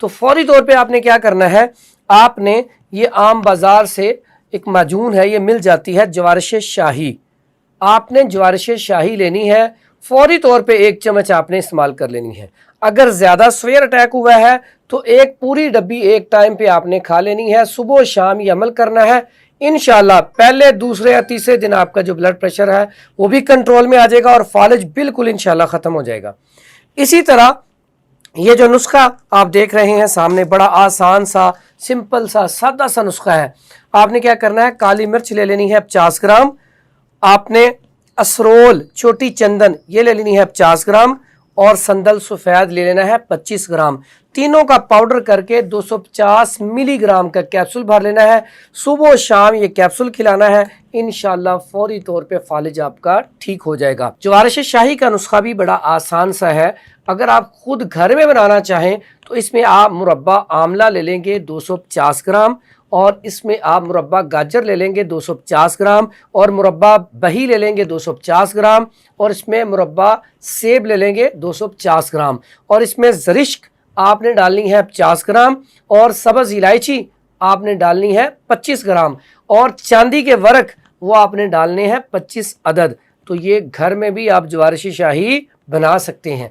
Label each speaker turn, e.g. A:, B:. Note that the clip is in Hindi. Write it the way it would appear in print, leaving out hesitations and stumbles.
A: तो फौरी तौर पे आपने क्या करना है, आपने ये आम बाज़ार से एक माजून है, ये मिल जाती है जवारिश शाही। आपने जवारिश शाही लेनी है, फौरी तौर पे 1 चम्मच आपने इस्तेमाल कर लेनी है। अगर ज़्यादा स्वेयर अटैक हुआ है तो एक पूरी डब्बी एक टाइम पे आपने खा लेनी है। सुबह शाम ये अमल करना है, इंशाल्लाह पहले दूसरे या तीसरे दिन आपका जो ब्लड प्रेशर है वो भी कंट्रोल में आ जाएगा और फालिज बिल्कुल इंशाल्लाह ख़त्म हो जाएगा। इसी तरह ये जो नुस्खा आप देख रहे हैं सामने, बड़ा आसान सा, सिंपल सा, सादा सा नुस्खा है। आपने क्या करना है, काली मिर्च ले लेनी है 50 ग्राम, आपने असरोल छोटी चंदन ये ले लेनी है 50 ग्राम, और संदल सफ़ेद ले लेना है 25 ग्राम। तीनों का पाउडर करके 250 मिलीग्राम का कैप्सूल भर लेना है। सुबह शाम ये कैप्सूल खिलाना है, इंशाल्लाह फौरी तौर पे फालिज आपका ठीक हो जाएगा। जवारिश शाही का नुस्खा भी बड़ा आसान सा है। अगर आप खुद घर में बनाना चाहें तो इसमें आप मुरब्बा आमला ले लेंगे 250 ग्राम, और इसमें आप मुरब्बा गाजर ले लेंगे 250 ग्राम, और मुरब्बा बही ले लेंगे 250 ग्राम, और इसमें मुरब्बा सेब ले लेंगे 250 ग्राम, और इसमें ज़रिश्क आपने डालनी है 50 ग्राम, और सब्ज़ इलायची आपने डालनी है 25 ग्राम, और चांदी के वर्क वो आपने डालने हैं 25 अदद। तो ये घर में भी आप जवारिश शाही बना सकते हैं।